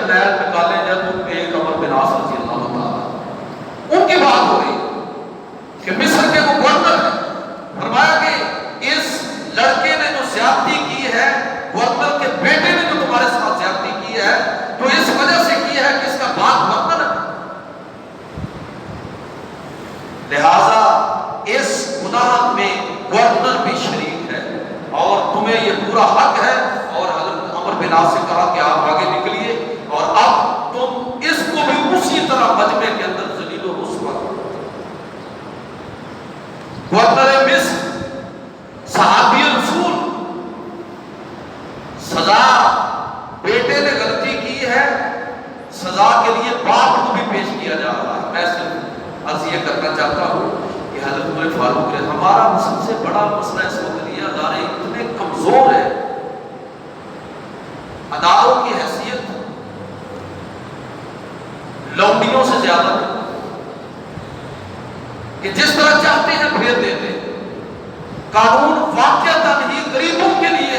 جرنیل نکالے جائے تو ان کے ایک عمر بن عاص رضی اللہ تعالیٰ ان کی بات ہو رہی کہ مصر کے وہ گورنر ہیں، فرمایا کہ اس لڑکے نے جو زیادتی کی ہے، گورنر کے بیٹے نے جو تمہارے ساتھ زیادتی کی ہے، تو اس وجہ سے کی ہے کہ اس کا باپ گورنر ہے، لہذا اس گناہ میں گورنر بھی شریک ہے اور تمہیں یہ پورا حق ہے۔ اور حضرت عمر بن عاص سے کہا کہ آپ آگے نکلیے اور اب تم اس کو بھی اسی طرح مجمع کے اندر ذلیل و رسوا کرو۔ گورنر مصر صحابی رسول، سزا بیٹے نے غلطی کی ہے، سزا کے لیے باپ کو بھی پیش کیا جا رہا ہے۔ میں صرف عرض یہ کرنا چاہتا ہوں کہ حضرت عمر فاروق نے ہمارا سب سے بڑا مسئلہ اس وقت یہ ادارے اتنے کمزور ہیں، اداروں کی حیثیت لونڈیوں سے زیادہ ہے کہ جس طرح چاہتے ہیں پھیر دیتے ہیں۔ قانون واقعتاً ہی غریبوں کے لیے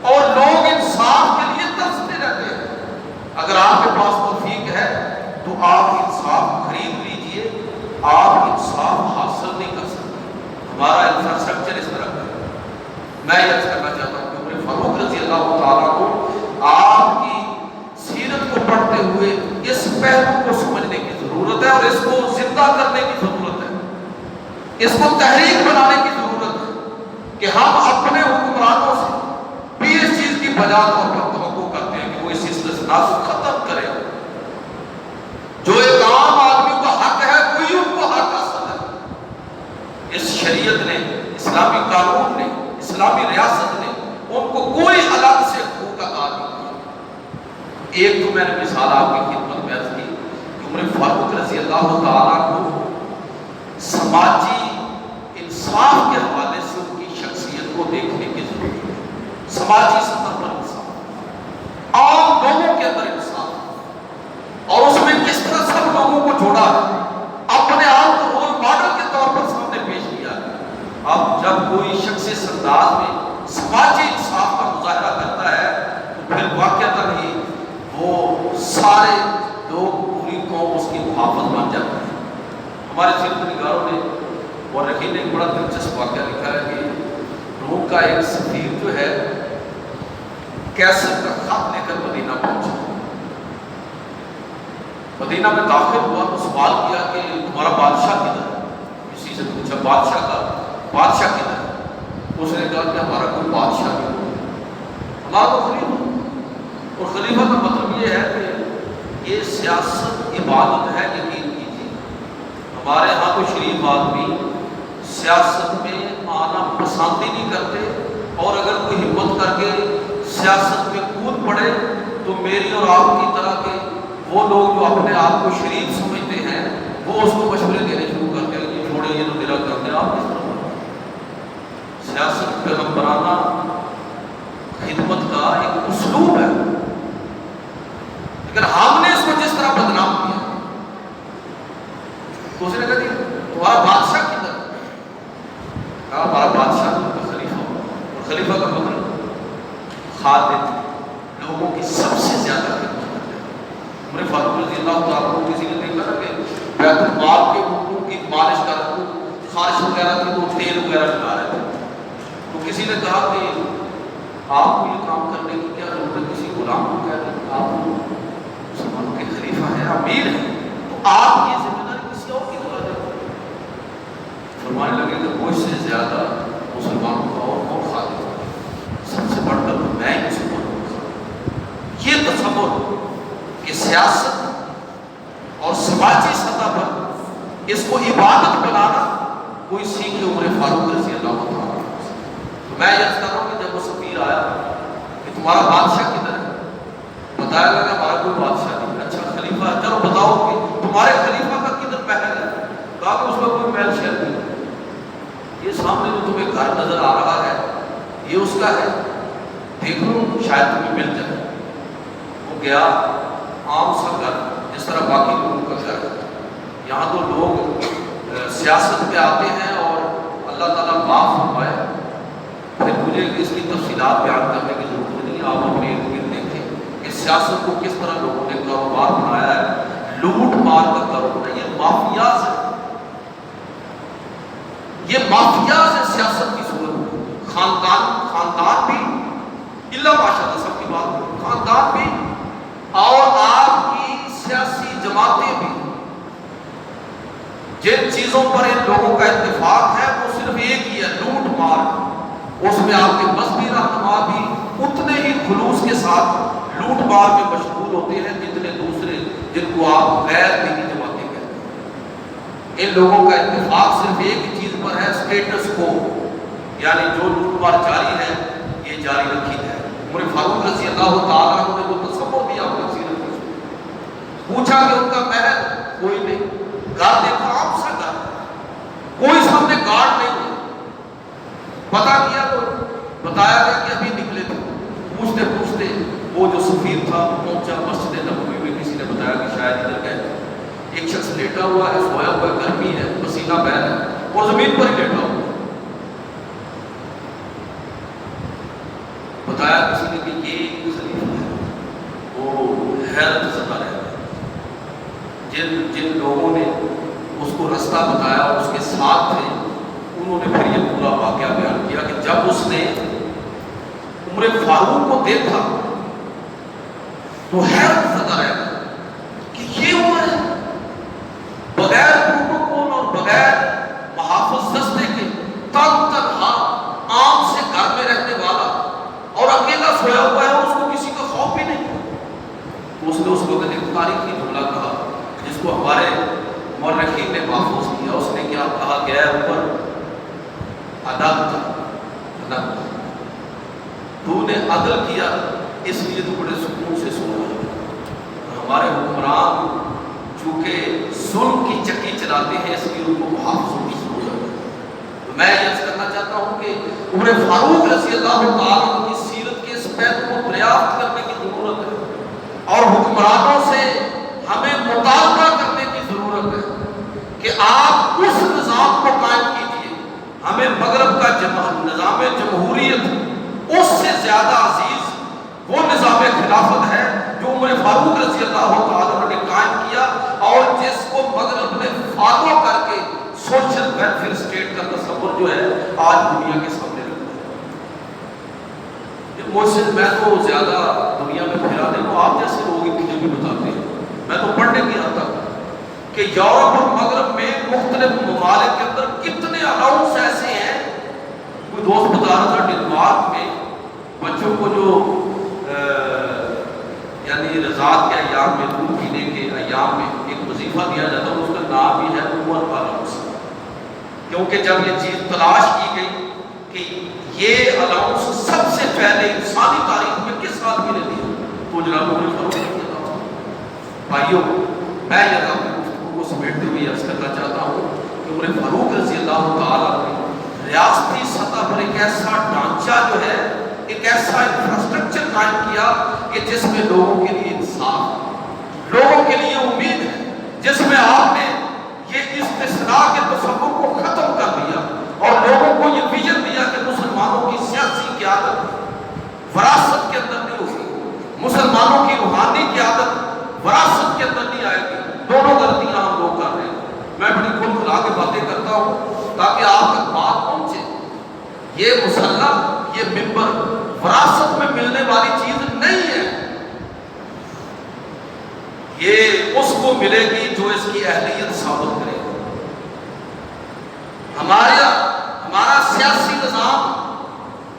اور لوگ انصاف کے لیے ترستے رہتے ہیں۔ اگر آپ کے پاس توفیق ہے تو آپ انصاف خرید لیجئے، آپ انصاف حاصل نہیں کر سکتے۔ ہمارا انفراسٹرکچر اس طرح کا ہے۔ میں یہ کرنا چاہتا ہوں کہ عمر فاروق رضی اللہ تعالیٰ کو آپ کی سیرت کو پڑھتے ہوئے اس پہلو کو سمجھنے کی ضرورت ہے اور اس کو زندہ کرنے کی ضرورت ہے، اس کو تحریک بنانے کی ضرورت ہے کہ ہم اپنے حکمرانوں سے بھی اس چیز کی بجا طور پر توقع کرتے ہیں کہ وہ اس استثناء کو ختم کرے۔ جو ایک عام آدمی کا حق ہے وہی ان کو حق حاصل ہے۔ اس شریعت نے، اسلامی قانون نے، اسلامی ریاست نے ان کو کوئی الگ سے حقوق عطا نہیں کیا۔ ایک تو میں نے مثال آپ کی خدمت میں عرض کی کہ عمر فاروق رضی اللہ تعالیٰ کو سماجی انصاف کے حوالے سے ان کی شخصیت کو دیکھنے کی ضرورت ہے۔ سماجی سطح پر انصاف، عام لوگوں کے اندر انصاف، اور اس میں کس طرح سب لوگوں کو جوڑا ہے، اپنے آپ کو رول ماڈل کے طور پر سامنے پیش کیا ہے۔ اب جب کوئی شخص اس انداز میں سماجی انصاف کا مظاہرہ کرتا ہے تو پھر واقعتاً ہی وہ سارے لوگ، پوری قوم اس کی محافظ بن جاتے ہیں۔ ہمارے سیرت نگاروں نے اور رکھی نے ایک بڑا دلچسپ واقعہ لکھا ہے کہ روم کا ایک سفیر جو ہے کیسر کا خط لے کر مدینہ پہنچا، مدینہ میں داخل ہوا تو سوال کیا کہ تمہارا بادشاہ کدھر ہے؟ کسی سے پوچھا بادشاہ کدھر ہے؟ اس نے کہا کہ ہمارا کوئی بادشاہ نہیں، ہمارا تو خلیفہ، اور خلیفہ کا مطلب یہ ہے کہ یہ سیاست عبادت ہے، یقین کیجیے۔ ہمارے ہاں کوئی شریف آدمی سیاست میں آنا پسند ہی نہیں کرتے، اور اگر کوئی ہمت کر کے سیاست میں کود پڑے تو میری اور آپ کی طرح کے وہ لوگ جو اپنے آپ کو شریف سمجھتے ہیں وہ اس کو مشورے دینے شروع کرتے ہیں کہ چھوڑے یہ تو میرا کرتے ہیں، آپ کس طرح سیاست پیغمبرانہ خدمت کا ایک اسلوب ہے، لیکن ہم نے اس کو جس طرح بدنام کیا۔ تو اس نے کہا کہ تمہارا بادشاہ کدھر ہے؟ کہا ہمارا بادشاہ کا خلیفہ، اور خلیفہ کا مطلب خادم، لوگوں کی سب سے زیادہ خدمت کرتے ہیں۔ عمر فاروق رضی اللہ تعالیٰ کو کسی نے دیکھا نا کہ بیت المال کے اوپر کی مالش کر رہے تھے، خارش وغیرہ تھی تو تیل وغیرہ لگا رہے تھے، تو کسی نے کہا کہ آپ کو یہ کام کرنے کی کیا ضرورت ہے؟ کسی غلام کو کہہ دیں آپ مسلمانوں کے خلیفہ ہیں، امیر ہیں، تو آپ یہ ذمہ داری کسی اور کی دلا دیں۔ فرمانے لگے کہ وہ اس سے زیادہ مسلمانوں کا اور کون خادم ہے، سب سے بڑھ کر میں ہی مسلمانوں کا خادم۔ یہ تصور کہ سیاست اور سماجی سطح پر اس کو عبادت بنانا کوئی سیکھ عمر فاروق رضی اللہ تعالیٰ۔ تو میں یہ کہہ رہا ہوں کہ جب وہ سفیر آیا کہ تمہارا بادشاہ کدھر ہے؟ بتایا گیا کہ ہمارا کوئی بادشاہ نہیں۔ اچھا خلیفہ، چلو بتاؤ کہ تمہارے خلیفہ کا کدھر محل ہے؟ کہا کہ اس میں کوئی محل شہر نہیں، یہ سامنے جو تمہیں گھر نظر آ رہا ہے یہ اس کا ہے، دیکھ لو شاید تمہیں مل جائے۔ وہ گیا، عام سا گھر جس طرح باقی لوگوں کا گھر ہے، یہاں تو لوگ سیاست پہ آتے ہیں اور اللہ تعالیٰ معاف فرمائے، پھر مجھے اس کی تفصیلات بیان کرنے کی ضرورت نہیں، آپ اپنے ارد گرد دیکھیں کہ سیاست کو کس طرح لوگوں نے کاروبار بنایا ہے، لوٹ مار کا کاروبار. یہ مافیاز ہے، یہ مافیاز ہے سیاست کی صورت میں. خاندان بھی اللہ ماشاءاللہ سب کی بات ہے، خاندان بھی اور آپ کی سیاسی جماعتیں بھی. جن چیزوں پر ان لوگوں کا اتفاق ہے وہ صرف ایک ہی ہے، لوٹ مار. اس میں آپ کے مذہبی رہنما بھی اتنے ہی خلوص کے ساتھ لوٹ مار میں مشغول ہوتے ہیں جتنے دوسرے جن کو آپ غیر دینی جماعتیں کہتے ہیں. ان لوگوں کا اتفاق صرف ایک ہی چیز پر ہے، اسٹیٹس کو، یعنی جو لوٹ مار جاری ہے یہ جاری رکھی ہے. عمر فاروق رضی اللہ تعالیٰ عنہ نے وہ تصور دیا اپنی سیرت میں، پوچھا کہ ان کا محل کوئی نہیں، گھر دیکھا عام سا گھر، کوئی سامنے گارڈ نہیں ہے. پتا کیا تو بتایا گیا کہ ابھی نکلے تھے. پوچھتے پوچھتے وہ جو سفیر تھا پہنچا مسجد نبوی میں. کسی نے بتایا کہ شاید ادھر گئے. ایک شخص لیٹا ہوا ہے، سویا ہوا ہے، گرمی ہے، پسینہ بہہ رہا ہے اور زمین پر ہی لیٹا ہوا ہے. بتایا کسی نے کہ یہ خلیفہ ہے. وہ حیرت زدہ رہ گئے. جن لوگوں نے اس کو رستہ بتایا اور اس کے ساتھ تھے، انہوں نے پھر یہ پورا واقعہ بیان کیا کہ جب اس نے عمر فاروق کو دیکھا تو حیرت زدہ رہ گیا کہ یہ عمر ہے، بغیر پروٹوکول اور بغیر محافظ دستے کے تنہا عام سے گھر میں رہنے والا اور اکیلا سویا ہوا ہے اور اس کو کسی کا خوف بھی نہیں. تو اس نے اس وقت ایک تاریخی جملہ کہا جس کو ہمارے مورخین نے محفوظ کیا. اس نے کیا کہا کہ اے عمر، عدل تھا، تو نے عدل کیا اس لیے تو بڑے سکون سے سو رہا ہے. ہمارے حکمران چونکہ ظلم کی چکی چلاتے ہیں اس لیے ان کو محافظوں کی ضرورت ہے. تو میں یہ کرنا چاہتا ہوں کہ عمر فاروق رضی اللہ تعالیٰ عنہ کی سیرت کے اس پہلو کو دریافت کرنے کی ضرورت ہے اور حکمرانوں سے ہمیں مطالبہ کرنے کی ضرورت ہے کہ آپ اس نظام کو قائم کیجیے. ہمیں مغرب کا نظام جمہوریت اس سے زیادہ عزیز وہ نظام خلافت ہے جو عمر فاروق رضی اللہ تعالیٰ نے قائم کیا اور جس کو مغرب نے فالو کر کے سوشل ویلفیئر اسٹیٹ کا تصور جو ہے آج دنیا کے سامنے رکھا ہے. محسن میں تو زیادہ دنیا میں پھرا نہیں ہوں، آپ جیسے لوگ مجھے بھی بتاتے ہیں. میں تو پڑھنے کی آتا ہوں کہ یورپ اور مغرب میں مختلف ممالک کے اندر کتنے الاؤنس ایسے ہیں. کوئی دوست بتا رہا تھا ڈنمارک میں بچوں کو جو یعنی رضاعت کے ایام میں، دودھ پینے کے ایام میں ایک وظیفہ دیا جاتا ہے، اس کا نام بھی ہے عمر الاؤنس. کیونکہ جب یہ چیز تلاش کی گئی کہ یہ الاؤنس سب سے پہلے انسانی تاریخ میں کس آدمی نے دیا تو جناب عمر فاروق نے دیا. بھائیوں، میں یہ کو سمیٹتے ہوئے عرض کرنا چاہتا ہوں کہ عمر فاروق رضی اللہ تعالیٰ نے ریاستی سطح پر ایک ایسا ڈھانچہ جو ہے، ایک ایسا انفراسٹرکچر قائم کیا کہ جس میں لوگوں کے لیے انصاف، لوگوں کے لیے امید ہے، جس میں آپ نے یہ استثناء کے تصور کو ختم کر دیا اور لوگوں کو یہ ویژن دیا کہ مسلمانوں کی سیاسی قیادت وراثت کے اندر نہیں ہوگی، مسلمانوں کی روحانی قیادت وراثت کے اندر نہیں آئے گی. دونوں غلطیاں ہم لوگ کر رہے ہیں. میں بڑی کھل کھلا کے باتیں کرتا ہوں تاکہ آپ تک بات پہنچے. یہ مسلح، یہ منبر وراثت میں ملنے والی چیز نہیں ہے. یہ اس کو ملے گی جو اس کی اہلیت ثابت کرے. ہمارا سیاسی نظام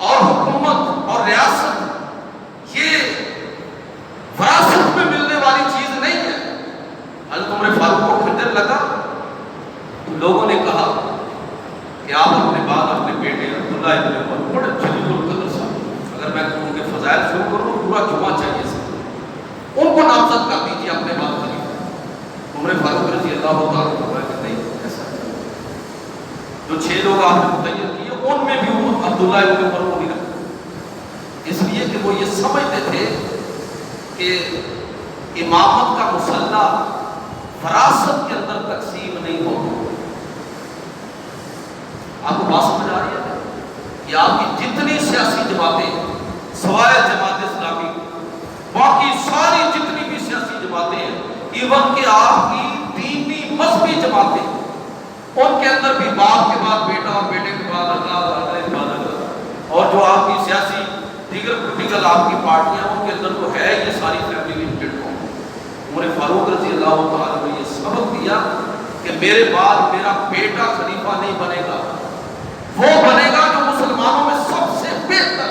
اور حکومت اور ریاست یہ وراثت میں ملنے والی چیز نہیں ہے. حضرت عمر فاروق کو خنجر لگا تو لوگوں نے کہا کہ آپ اپنے بعد اپنے بیٹے عبداللہ ابن عمر بڑے جلیل القدر صاحب، اگر میں ان کے فضائل شروع کروں پورا جمعہ چاہیے سر، ان کو نامزد کر دیجیے اپنے بعد خلیفہ. عمر فاروق رضی اللہ تعالیٰ کہ نہیں، ایسا جو 6 لوگ آپ نے متعین کیے ان میں بھی عبداللہ ابن عمر کو نہیں رکھا، اس لیے کہ وہ یہ سمجھتے تھے کہ امامت کا مسلح وراثت کے اندر تقسیم نہیں ہوگا. آپ کو بات سمجھ آ رہی ہے کہ آپ کی جتنی سیاسی جماعتیں سوائے جماعت اسلامی باقی ساری ایون کہ آپ کی دینی مذہبی جماعتیں، ان کے اندر بھی باپ کے بعد بیٹا اور بیٹے کے بعد اولاد کے بعد اولاد، اور جو آپ کی سیاسی دیگر پولیٹیکل آپ کی پارٹیاں، ان کے اندر تو ہے یہ ساری فیملی لمیٹڈ ہو۔ عمر فاروق رضی اللہ تعالیٰ نے یہ سبق دیا کہ میرے بعد میرا بیٹا خلیفہ نہیں بنے گا، وہ بنے گا جو مسلمانوں میں سب سے بہتر۔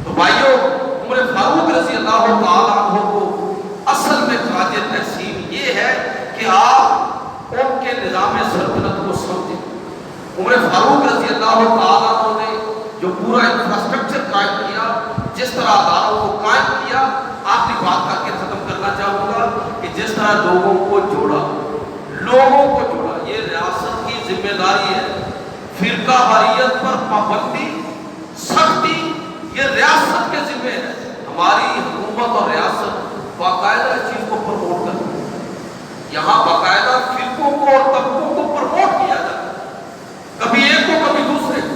تو بھائیو، عمر فاروق رضی اللہ تعالیٰ عنہ کو اصل میں خراج تحسین یہ ہے کہ آپ ان کے نظام سلطنت کو سمجھیں۔ عمر فاروق رضی اللہ تعالیٰ عنہ نے جو پورا انفراسٹرکچر قائم کیا، جس طرح اداروں کو قائم کیا، آخری بات کر کے ختم کرنا چاہوں گا کہ جس طرح لوگوں کو جوڑا، یہ ریاست کی ذمہ داری ہے۔ فرقہ واریت پر پابندی، سختی، یہ ریاست کے ذمہ ہے۔ ہماری حکومت اور ریاست باقاعدہ اس چیز کو پروموٹ کرتی ہے، یہاں باقاعدہ فرقوں کو اور طبقوں کو پروموٹ کیا جاتا ہے، کبھی ایک کو کبھی دوسرے کو۔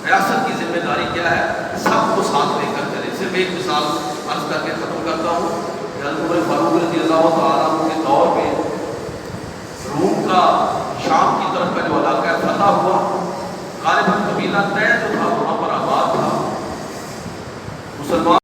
ریاست کی ذمہ داری کیا ہے؟ سب کو ساتھ لے کر چلے۔ صرف ایک مثال عرض کر کے ختم کرتا ہوں۔ عمر فاروق رضی اللہ تعالیٰ عنہ کے دور میں روم کا شام کی طرف کا جو علاقہ فتح ہوا، غالباً قبیلہ طے جو تھا وہاں پر آباد تھا، مسلمان